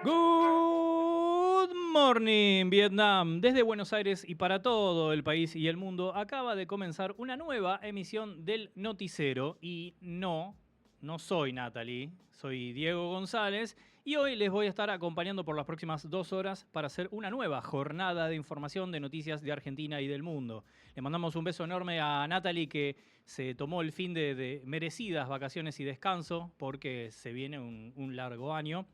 Good morning, Vietnam. Desde Buenos Aires y para todo el país y el mundo acaba de comenzar una nueva emisión del Noticero. Y no soy Natalie, soy Diego González. Y hoy les voy a estar acompañando por las próximas 2 horas para hacer una nueva jornada de información de noticias de Argentina y del mundo. Le mandamos un beso enorme a Natalie, que se tomó el fin de merecidas vacaciones y descanso porque se viene un largo año.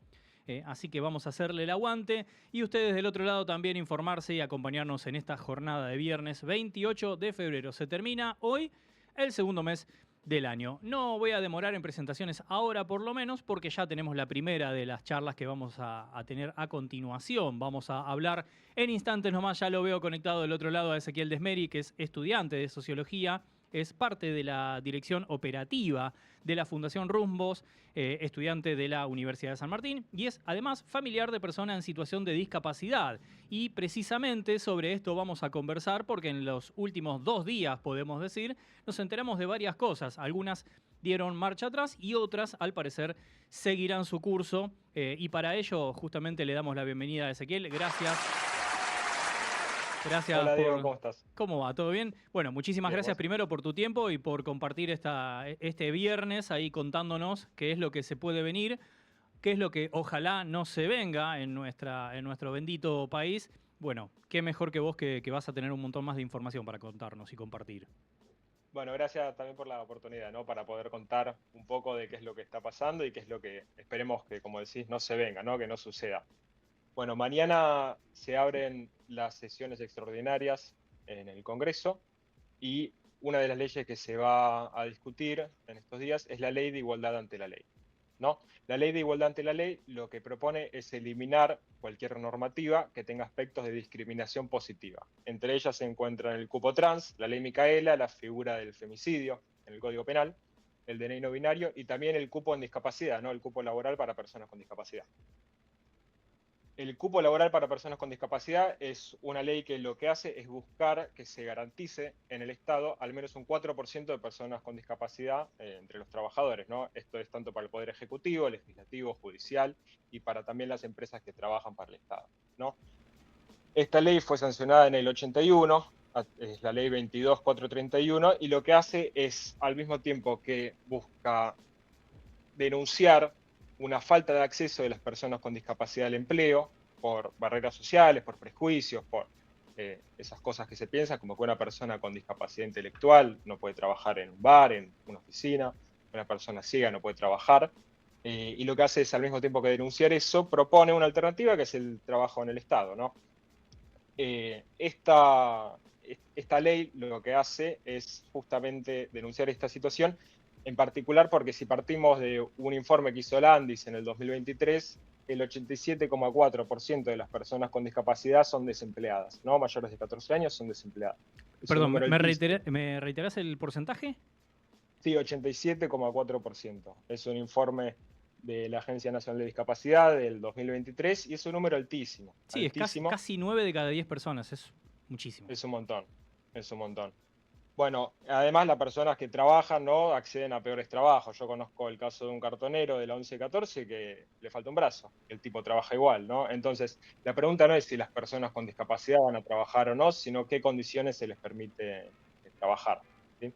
Así que vamos a hacerle el aguante y ustedes del otro lado también informarse y acompañarnos en esta jornada de viernes 28 de febrero. Se termina hoy el segundo mes del año. No voy a demorar en presentaciones ahora por lo menos, porque ya tenemos la primera de las charlas que vamos a tener a continuación. Vamos a hablar en instantes nomás, ya lo veo conectado del otro lado a Ezequiel Desmeri, que es estudiante de Sociología, es parte de la dirección operativa de la Fundación Rumbos, estudiante de la Universidad de San Martín, y es además familiar de persona en situación de discapacidad. Y precisamente sobre esto vamos a conversar porque en los últimos 2 días, podemos decir, nos enteramos de varias cosas. Algunas dieron marcha atrás y otras, al parecer, seguirán su curso. Y para ello, justamente le damos la bienvenida a Ezequiel. Gracias Hola Diego, por... ¿cómo estás? ¿Cómo va? ¿Todo bien? Bueno, muchísimas Bien, gracias ¿vos? primero por tu tiempo y por compartir este viernes ahí contándonos qué es lo que se puede venir, qué es lo que ojalá no se venga en nuestro bendito país. Bueno, qué mejor que vos, que vas a tener un montón más de información para contarnos y compartir. Bueno, gracias también por la oportunidad, ¿no? Para poder contar un poco de qué es lo que está pasando y qué es lo que esperemos que, como decís, no se venga, ¿no? Que no suceda. Bueno, mañana se abren las sesiones extraordinarias en el Congreso y una de las leyes que se va a discutir en estos días es la Ley de Igualdad ante la Ley, ¿no? La Ley de Igualdad ante la Ley lo que propone es eliminar cualquier normativa que tenga aspectos de discriminación positiva. Entre ellas se encuentran el cupo trans, la Ley Micaela, la figura del femicidio en el Código Penal, el DNI no binario y también el cupo en discapacidad, ¿no? El cupo laboral para personas con discapacidad. El cupo laboral para personas con discapacidad es una ley que lo que hace es buscar que se garantice en el Estado al menos un 4% de personas con discapacidad entre los trabajadores, ¿no? Esto es tanto para el Poder Ejecutivo, Legislativo, Judicial y para también las empresas que trabajan para el Estado, ¿no? Esta ley fue sancionada en el 81, es la ley 22431, y lo que hace es, al mismo tiempo que busca denunciar una falta de acceso de las personas con discapacidad al empleo por barreras sociales, por prejuicios, por esas cosas que se piensan, como que una persona con discapacidad intelectual no puede trabajar en un bar, en una oficina, una persona ciega no puede trabajar. Y lo que hace es, al mismo tiempo que denunciar eso, propone una alternativa que es el trabajo en el Estado, ¿no? Esta ley lo que hace es justamente denunciar esta situación, en particular porque si partimos de un informe que hizo Landis en el 2023, el 87,4% de las personas con discapacidad son desempleadas, ¿no? Mayores de 14 años son desempleadas. Es un Perdón, número altísimo. ¿me reiterás el porcentaje? Sí, 87,4%. Es un informe de la Agencia Nacional de Discapacidad del 2023 y es un número altísimo, Sí, es altísimo. casi 9 de cada 10 personas, es muchísimo. Es un montón, es un montón. Bueno, además las personas que trabajan, ¿no? Acceden a peores trabajos. Yo conozco el caso de un cartonero de la 1114 que le falta un brazo. El tipo trabaja igual, ¿no? Entonces, la pregunta no es si las personas con discapacidad van a trabajar o no, sino qué condiciones se les permite trabajar, ¿sí?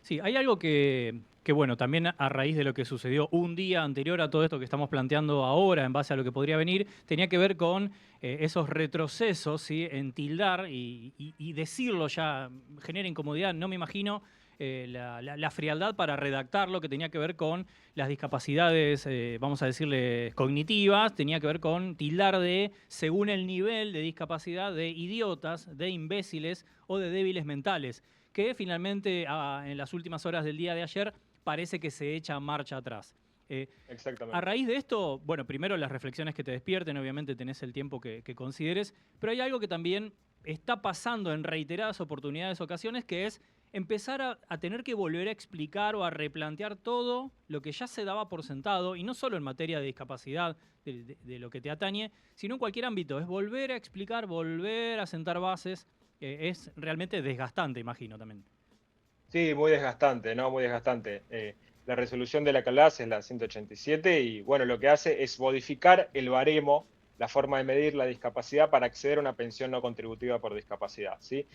Sí, hay algo que, bueno, también a raíz de lo que sucedió un día anterior a todo esto que estamos planteando ahora, en base a lo que podría venir, tenía que ver con esos retrocesos, ¿sí? En tildar y decirlo ya genera incomodidad. No me imagino la frialdad para redactarlo, que tenía que ver con las discapacidades, vamos a decirle, cognitivas, tenía que ver con tildar de, según el nivel de discapacidad, de idiotas, de imbéciles o de débiles mentales, que finalmente en las últimas horas del día de ayer parece que se echa marcha atrás. Eh, a Exactamente. raíz de esto, bueno, primero las reflexiones que te despierten, obviamente tenés el tiempo que consideres, pero hay algo que también está pasando en reiteradas oportunidades, ocasiones, que es empezar a tener que volver a explicar o a replantear todo lo que ya se daba por sentado, y no solo en materia de discapacidad, de lo que te atañe, sino en cualquier ámbito. Es volver a explicar, volver a sentar bases. Es realmente desgastante, imagino también. Sí, muy desgastante, ¿no? Muy desgastante. La resolución de la que hablás es la 187 y bueno, lo que hace es modificar el baremo, la forma de medir la discapacidad para acceder a una pensión no contributiva por discapacidad, ¿sí?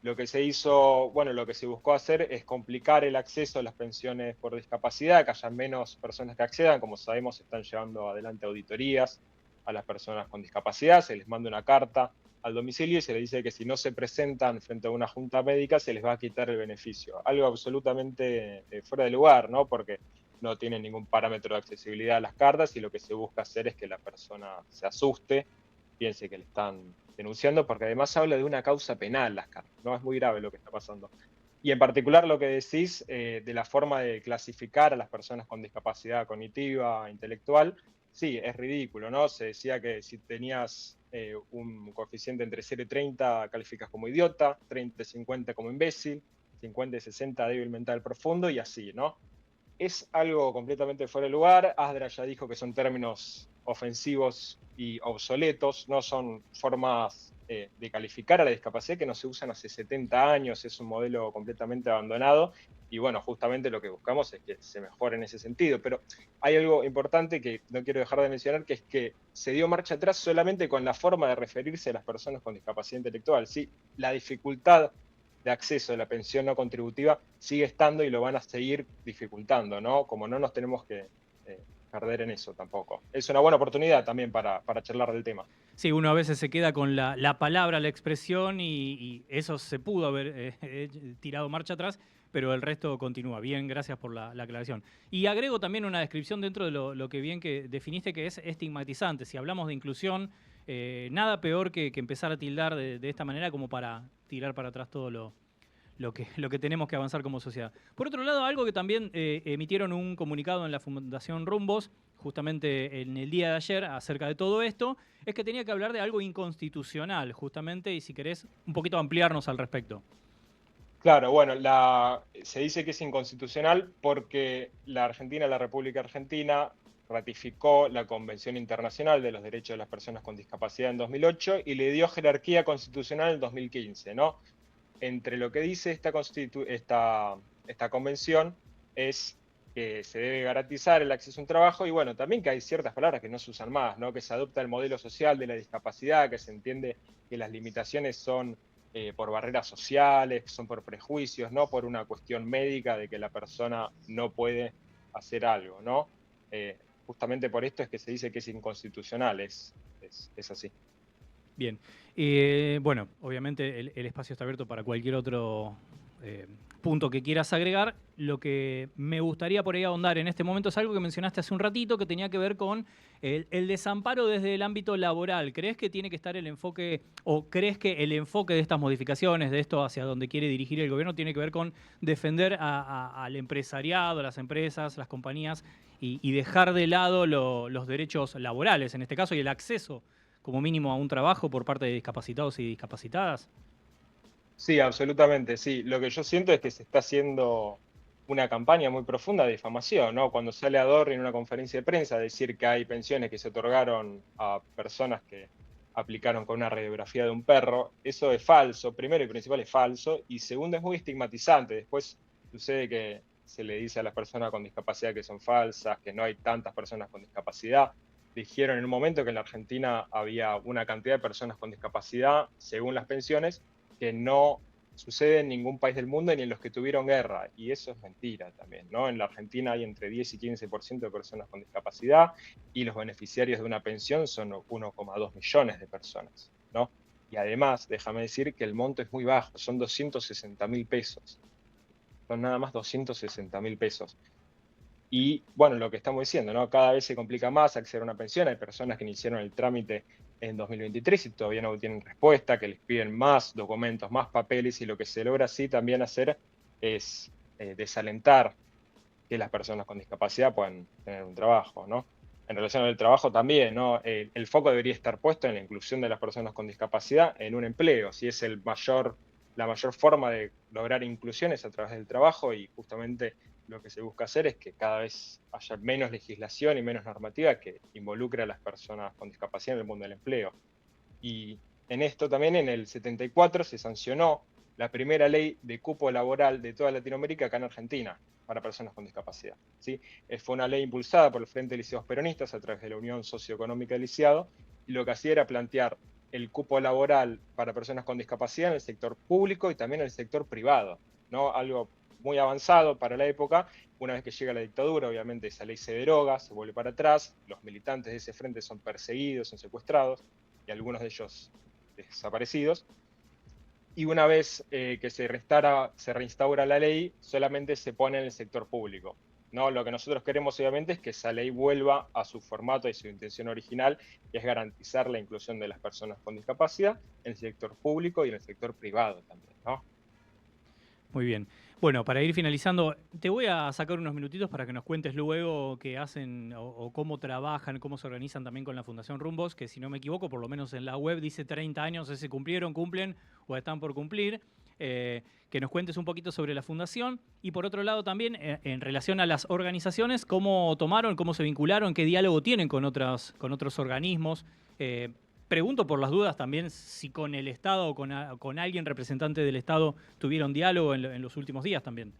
Lo que se hizo, bueno, lo que se buscó hacer es complicar el acceso a las pensiones por discapacidad, que haya menos personas que accedan. Como sabemos, se están llevando adelante auditorías a las personas con discapacidad, se les manda una carta al domicilio y se les dice que si no se presentan frente a una junta médica se les va a quitar el beneficio. Algo absolutamente fuera de lugar, ¿no? Porque no tienen ningún parámetro de accesibilidad a las cartas y lo que se busca hacer es que la persona se asuste, piense que le están denunciando, porque además habla de una causa penal las cartas, ¿no? Es muy grave lo que está pasando. Y en particular lo que decís de la forma de clasificar a las personas con discapacidad cognitiva, intelectual, sí, es ridículo, ¿no? Se decía que si tenías un coeficiente entre 0 y 30 calificas como idiota, 30 y 50 como imbécil, 50 y 60 débil mental profundo y así, ¿no? Es algo completamente fuera de lugar. Asdra ya dijo que son términos ofensivos y obsoletos, no son formas de calificar a la discapacidad que no se usan hace 70 años, es un modelo completamente abandonado y bueno, justamente lo que buscamos es que se mejore en ese sentido. Pero hay algo importante que no quiero dejar de mencionar, que es que se dio marcha atrás solamente con la forma de referirse a las personas con discapacidad intelectual. ¿Sí? La dificultad de acceso a la pensión no contributiva sigue estando y lo van a seguir dificultando, ¿no? Como no nos tenemos que perder en eso tampoco. Es una buena oportunidad también para charlar del tema. Sí, uno a veces se queda con la palabra, la expresión y eso se pudo haber tirado marcha atrás, pero el resto continúa. Bien, gracias por la aclaración. Y agrego también una descripción dentro de lo que bien que definiste, que es estigmatizante. Si hablamos de inclusión, nada peor que empezar a tildar de esta manera como para tirar para atrás todo lo que tenemos que avanzar como sociedad. Por otro lado, algo que también emitieron un comunicado en la Fundación Rumbos, justamente en el día de ayer, acerca de todo esto, es que tenía que hablar de algo inconstitucional, justamente, y si querés un poquito ampliarnos al respecto. Claro, bueno, se dice que es inconstitucional porque la República Argentina, ratificó la Convención Internacional de los Derechos de las Personas con Discapacidad en 2008 y le dio jerarquía constitucional en 2015, ¿no? Entre lo que dice esta convención es que se debe garantizar el acceso a un trabajo y bueno, también que hay ciertas palabras que no se usan más, ¿no? Que se adopta el modelo social de la discapacidad, que se entiende que las limitaciones son por barreras sociales, son por prejuicios, no por una cuestión médica de que la persona no puede hacer algo, ¿no? Justamente por esto es que se dice que es inconstitucional, es así. Bien. Bueno, obviamente el espacio está abierto para cualquier otro punto que quieras agregar. Lo que me gustaría por ahí ahondar en este momento es algo que mencionaste hace un ratito que tenía que ver con el desamparo desde el ámbito laboral. ¿Crees que tiene que estar el enfoque o crees que el enfoque de estas modificaciones, de esto hacia donde quiere dirigir el gobierno, tiene que ver con defender al empresariado, a las empresas, las compañías y dejar de lado los derechos laborales, en este caso, y el acceso como mínimo a un trabajo por parte de discapacitados y discapacitadas? Sí, absolutamente, sí. Lo que yo siento es que se está haciendo una campaña muy profunda de difamación, ¿no? Cuando sale Adorni en una conferencia de prensa a decir que hay pensiones que se otorgaron a personas que aplicaron con una radiografía de un perro, eso es falso. Primero y principal es falso. Y segundo, es muy estigmatizante. Después sucede que se le dice a las personas con discapacidad que son falsas, que no hay tantas personas con discapacidad. Dijeron en un momento que en la Argentina había una cantidad de personas con discapacidad, según las pensiones, que no sucede en ningún país del mundo ni en los que tuvieron guerra. Y eso es mentira también, ¿no? En la Argentina hay entre 10 y 15% de personas con discapacidad y los beneficiarios de una pensión son 1,2 millones de personas, ¿no? Y además, déjame decir que el monto es muy bajo, son 260.000 pesos. Son nada más 260.000 pesos. Y bueno, lo que estamos diciendo, ¿no? Cada vez se complica más acceder a una pensión. Hay personas que iniciaron el trámite en 2023 y todavía no tienen respuesta, que les piden más documentos, más papeles, y lo que se logra así también hacer es desalentar que las personas con discapacidad puedan tener un trabajo, ¿no? En relación al trabajo también, ¿no? El foco debería estar puesto en la inclusión de las personas con discapacidad en un empleo, si es la mayor forma de lograr inclusiones a través del trabajo, y justamente lo que se busca hacer es que cada vez haya menos legislación y menos normativa que involucre a las personas con discapacidad en el mundo del empleo. Y en esto también, en el 74, se sancionó la primera ley de cupo laboral de toda Latinoamérica acá en Argentina para personas con discapacidad. ¿Sí? Fue una ley impulsada por el Frente de Liceos Peronistas a través de la Unión Socioeconómica de Lisiado, y lo que hacía era plantear el cupo laboral para personas con discapacidad en el sector público y también en el sector privado, ¿no? Algo muy avanzado para la época. Una vez que llega la dictadura, obviamente esa ley se deroga, se vuelve para atrás, los militantes de ese frente son perseguidos, son secuestrados, y algunos de ellos desaparecidos. Y una vez que se reinstaura la ley, solamente se pone en el sector público. ¿No? Lo que nosotros queremos, obviamente, es que esa ley vuelva a su formato y su intención original, que es garantizar la inclusión de las personas con discapacidad en el sector público y en el sector privado también, ¿no? Muy bien. Bueno, para ir finalizando, te voy a sacar unos minutitos para que nos cuentes luego qué hacen o cómo trabajan, cómo se organizan también con la Fundación Rumbos, que si no me equivoco, por lo menos en la web dice 30 años, no sé si cumplieron, cumplen o están por cumplir. Que nos cuentes un poquito sobre la fundación y por otro lado también en relación a las organizaciones, cómo tomaron, cómo se vincularon, qué diálogo tienen con otros organismos. Pregunto por las dudas también si con el Estado o con alguien representante del Estado tuvieron diálogo en los últimos días también.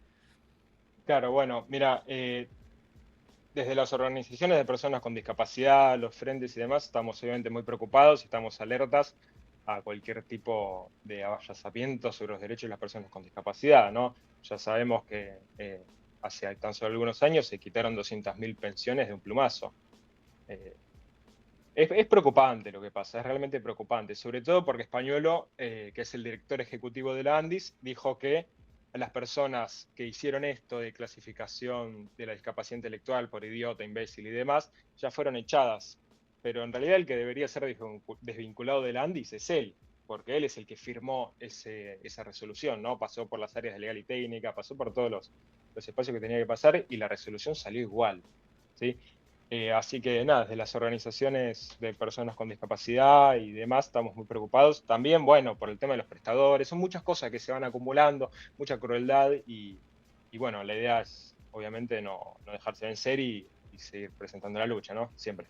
Claro, bueno, mira, desde las organizaciones de personas con discapacidad, los frentes y demás, estamos obviamente muy preocupados y estamos alertas a cualquier tipo de avasallamiento sobre los derechos de las personas con discapacidad, ¿no? Ya sabemos que hace tan solo algunos años se quitaron 200.000 pensiones de un plumazo. Es preocupante lo que pasa, es realmente preocupante, sobre todo porque Españuelo, que es el director ejecutivo de la ANDIS, dijo que a las personas que hicieron esto de clasificación de la discapacidad intelectual por idiota, imbécil y demás, ya fueron echadas. Pero en realidad el que debería ser desvinculado de la ANDIS es él, porque él es el que firmó esa resolución, ¿no? Pasó por las áreas de legal y técnica, pasó por todos los espacios que tenía que pasar y la resolución salió igual, ¿sí? Así que nada, desde las organizaciones de personas con discapacidad y demás estamos muy preocupados. También, bueno, por el tema de los prestadores, son muchas cosas que se van acumulando, mucha crueldad y bueno, la idea es obviamente no dejarse vencer y seguir presentando la lucha, ¿no? Siempre.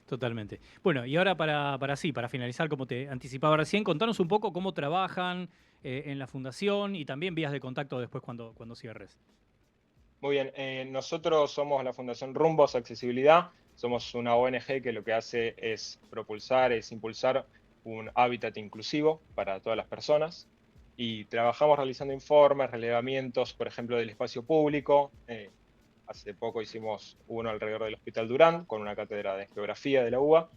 Totalmente. Bueno, y ahora para finalizar, como te anticipaba recién, contanos un poco cómo trabajan en la fundación y también vías de contacto después cuando cierres. Muy bien, nosotros somos la Fundación Rumbos Accesibilidad, somos una ONG que lo que hace es impulsar un hábitat inclusivo para todas las personas y trabajamos realizando informes, relevamientos, por ejemplo, del espacio público. Hace poco hicimos uno alrededor del Hospital Durán con una cátedra de geografía de la UBA,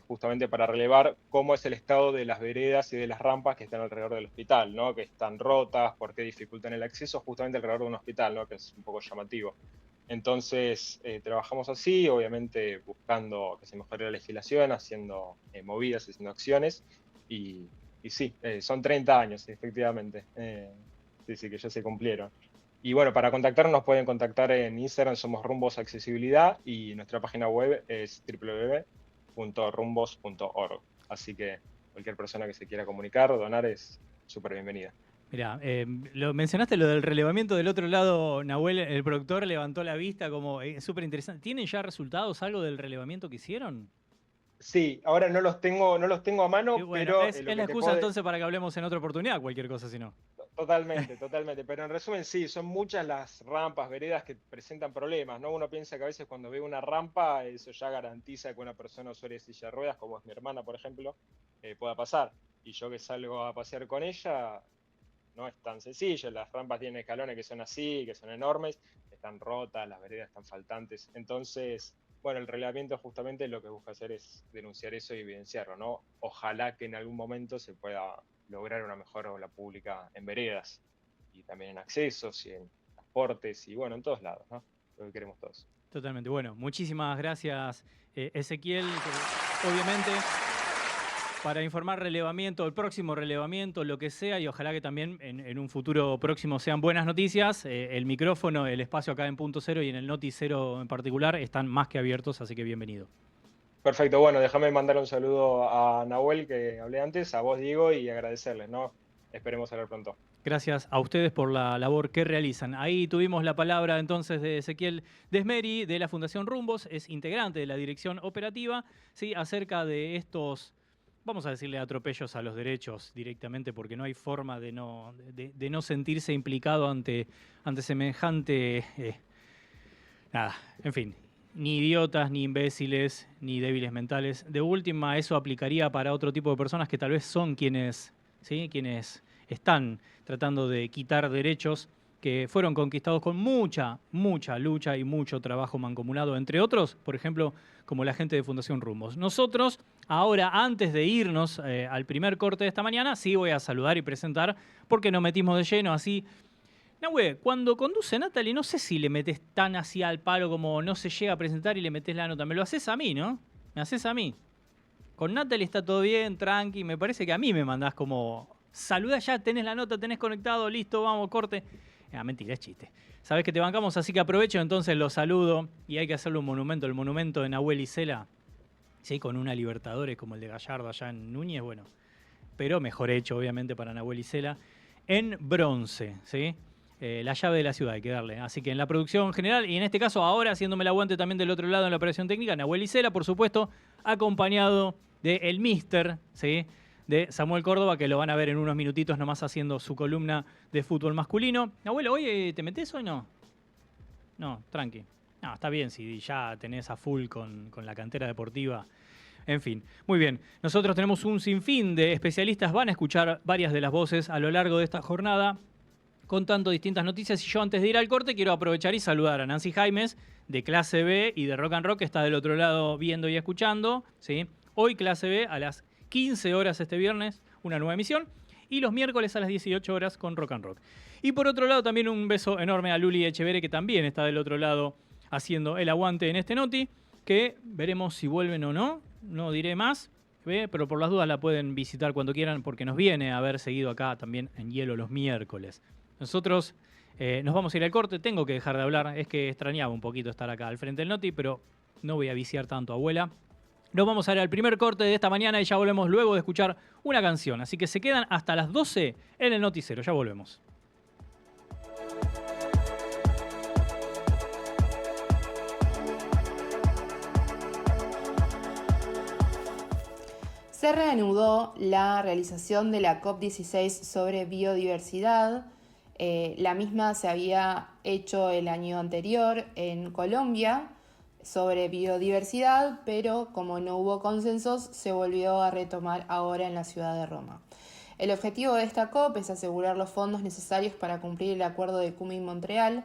justamente para relevar cómo es el estado de las veredas y de las rampas que están alrededor del hospital, ¿no? Que están rotas, por qué dificultan el acceso justamente alrededor de un hospital, ¿no? Que es un poco llamativo. Entonces, trabajamos así, obviamente buscando que se mejore la legislación, haciendo movidas, haciendo acciones, y sí, son 30 años, efectivamente. Sí, que ya se cumplieron. Y bueno, para contactarnos nos pueden contactar en Instagram, somos Rumbos Accesibilidad, y nuestra página web es www.rumbos.org. Así que cualquier persona que se quiera comunicar o donar es súper bienvenida. Mira, mencionaste lo del relevamiento del otro lado, Nahuel, el productor levantó la vista como súper interesante. ¿Tienen ya resultados algo del relevamiento que hicieron? Sí, ahora no los tengo a mano, Bueno, pero es lo la que te excusa puedo... entonces para que hablemos en otra oportunidad, cualquier cosa si no. Totalmente, totalmente. Pero en resumen, sí, son muchas las rampas, veredas que presentan problemas, ¿no? Uno piensa que a veces cuando ve una rampa, eso ya garantiza que una persona usuaria de silla de ruedas, como es mi hermana, por ejemplo, pueda pasar. Y yo que salgo a pasear con ella, no es tan sencillo. Las rampas tienen escalones que son así, que son enormes, están rotas, las veredas están faltantes. Entonces, bueno, el relevamiento justamente lo que busca hacer es denunciar eso y evidenciarlo, ¿no? Ojalá que en algún momento se pueda lograr una mejor obra pública en veredas y también en accesos y en transportes y bueno, en todos lados, ¿no? Lo que queremos todos. Totalmente. Bueno, muchísimas gracias, Ezequiel. Obviamente, para informar relevamiento, el próximo relevamiento, lo que sea, y ojalá que también en un futuro próximo sean buenas noticias, el micrófono, el espacio acá en Punto Cero y en el Noti Cero en particular están más que abiertos, así que bienvenido. Perfecto, bueno, déjame mandar un saludo a Nahuel, que hablé antes, a vos, Diego, y agradecerles, ¿no? Esperemos hablar pronto. Gracias a ustedes por la labor que realizan. Ahí tuvimos la palabra entonces de Ezequiel Desmeri de la Fundación Rumbos, es integrante de la dirección operativa, ¿sí? Acerca de estos vamos a decirle, atropellos a los derechos directamente, porque no hay forma de no sentirse implicado ante semejante... nada, en fin, ni idiotas, ni imbéciles, ni débiles mentales. De última, eso aplicaría para otro tipo de personas que tal vez son quienes están tratando de quitar derechos que fueron conquistados con mucha lucha y mucho trabajo mancomunado, entre otros, por ejemplo, como la gente de Fundación Rumbos. Nosotros, ahora, antes de irnos al primer corte de esta mañana, sí voy a saludar y presentar, porque nos metimos de lleno así. Nahue, cuando conduce Natalie, no sé si le metes tan así al palo como no se llega a presentar y le metes la nota. Me lo haces a mí, ¿no? Me haces a mí. Con Natalie está todo bien, tranqui. Me parece que a mí me mandás como... Saluda ya, tenés la nota, tenés conectado, listo, vamos, corte. Mentira, es chiste. Sabés que te bancamos, así que aprovecho, entonces lo saludo. Y hay que hacerle un monumento, el monumento de Nahuel Isela. Sí, con una Libertadores como el de Gallardo allá en Núñez, bueno. Pero mejor hecho, obviamente, para Nahuel Isela. En bronce, ¿sí? La llave de la ciudad hay que darle. Así que en la producción general, y en este caso ahora, haciéndome el aguante también del otro lado en la operación técnica, Nahuel Isela, por supuesto, acompañado de el Mister, ¿sí?, de Samuel Córdoba, que lo van a ver en unos minutitos nomás haciendo su columna de fútbol masculino. Abuelo, ¿hoy te metés o no? No, tranqui. No, está bien si ya tenés a full con la cantera deportiva. En fin, muy bien. Nosotros tenemos un sinfín de especialistas. Van a escuchar varias de las voces a lo largo de esta jornada, contando distintas noticias. Y yo, antes de ir al corte, quiero aprovechar y saludar a Nancy Jaimes, de Clase B y de Rock and Rock, que está del otro lado viendo y escuchando, ¿sí? Hoy Clase B a las 15 horas este viernes, una nueva emisión, y los miércoles a las 18 horas con Rock and Rock. Y por otro lado, también un beso enorme a Luli Echeverre, que también está del otro lado haciendo el aguante en este noti, que veremos si vuelven o no, no diré más, pero por las dudas la pueden visitar cuando quieran, porque nos viene a haber seguido acá también en Hielo los miércoles. Nosotros nos vamos a ir al corte, tengo que dejar de hablar, es que extrañaba un poquito estar acá al frente del noti, pero no voy a viciar tanto, abuela. Nos vamos a ir al primer corte de esta mañana y ya volvemos luego de escuchar una canción. Así que se quedan hasta las 12 en el noticiero. Ya volvemos. Se reanudó la realización de la COP16 sobre biodiversidad. La misma se había hecho el año anterior en Colombia sobre biodiversidad, pero como no hubo consensos, se volvió a retomar ahora en la ciudad de Roma. El objetivo de esta COP es asegurar los fondos necesarios para cumplir el acuerdo de Kunming-Montreal,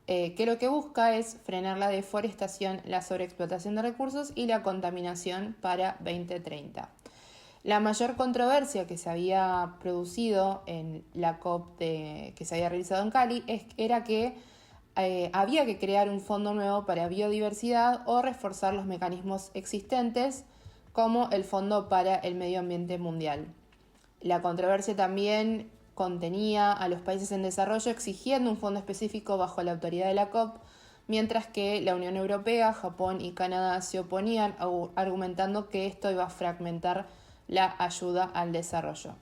que lo que busca es frenar la deforestación, la sobreexplotación de recursos y la contaminación para 2030. La mayor controversia que se había producido en la COP que se había realizado en Cali era que había que crear un fondo nuevo para biodiversidad o reforzar los mecanismos existentes, como el Fondo para el Medio Ambiente Mundial. La controversia también contenía a los países en desarrollo exigiendo un fondo específico bajo la autoridad de la COP, mientras que la Unión Europea, Japón y Canadá se oponían, argumentando que esto iba a fragmentar la ayuda al desarrollo.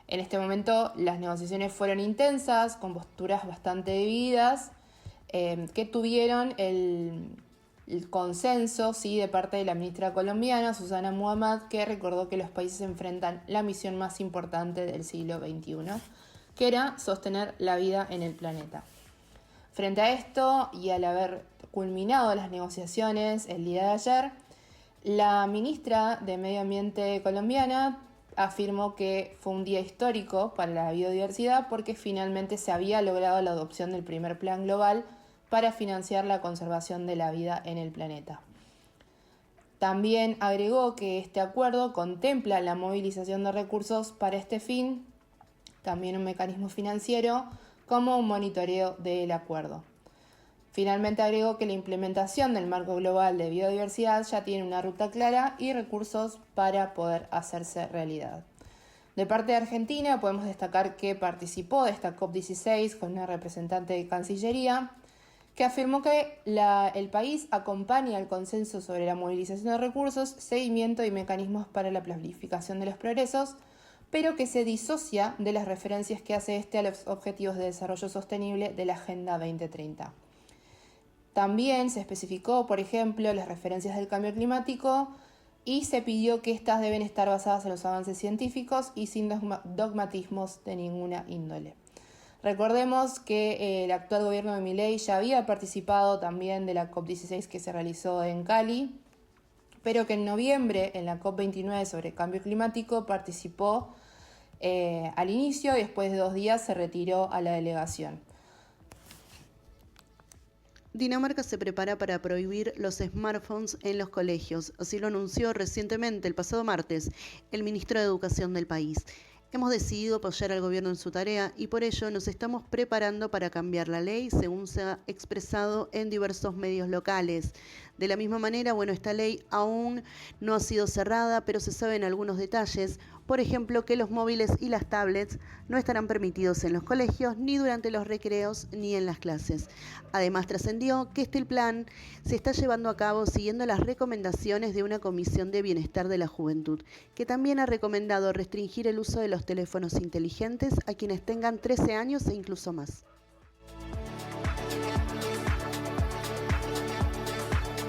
En este momento las negociaciones fueron intensas, con posturas bastante divididas, que tuvieron el consenso, sí, de parte de la ministra colombiana, Susana Muhammad, que recordó que los países enfrentan la misión más importante del siglo XXI, que era sostener la vida en el planeta. Frente a esto, y al haber culminado las negociaciones el día de ayer, la ministra de Medio Ambiente colombiana afirmó que fue un día histórico para la biodiversidad porque finalmente se había logrado la adopción del primer plan global para financiar la conservación de la vida en el planeta. También agregó que este acuerdo contempla la movilización de recursos para este fin, también un mecanismo financiero, como un monitoreo del acuerdo. Finalmente agregó que la implementación del marco global de biodiversidad ya tiene una ruta clara y recursos para poder hacerse realidad. De parte de Argentina podemos destacar que participó de esta COP16 con una representante de Cancillería, que afirmó que el país acompaña el consenso sobre la movilización de recursos, seguimiento y mecanismos para la planificación de los progresos, pero que se disocia de las referencias que hace a los Objetivos de Desarrollo Sostenible de la Agenda 2030. También se especificó, por ejemplo, las referencias del cambio climático, y se pidió que éstas deben estar basadas en los avances científicos y sin dogmatismos de ninguna índole. Recordemos que el actual gobierno de Milei ya había participado también de la COP16 que se realizó en Cali, pero que en noviembre en la COP29 sobre cambio climático participó al inicio y después de 2 días se retiró a la delegación. Dinamarca se prepara para prohibir los smartphones en los colegios. Así lo anunció recientemente, el pasado martes, el ministro de Educación del país. Hemos decidido apoyar al gobierno en su tarea y por ello nos estamos preparando para cambiar la ley, según se ha expresado en diversos medios locales. De la misma manera, esta ley aún no ha sido cerrada, pero se saben algunos detalles. Por ejemplo, que los móviles y las tablets no estarán permitidos en los colegios, ni durante los recreos, ni en las clases. Además, trascendió que este plan se está llevando a cabo siguiendo las recomendaciones de una comisión de bienestar de la juventud, que también ha recomendado restringir el uso de los teléfonos inteligentes a quienes tengan 13 años e incluso más.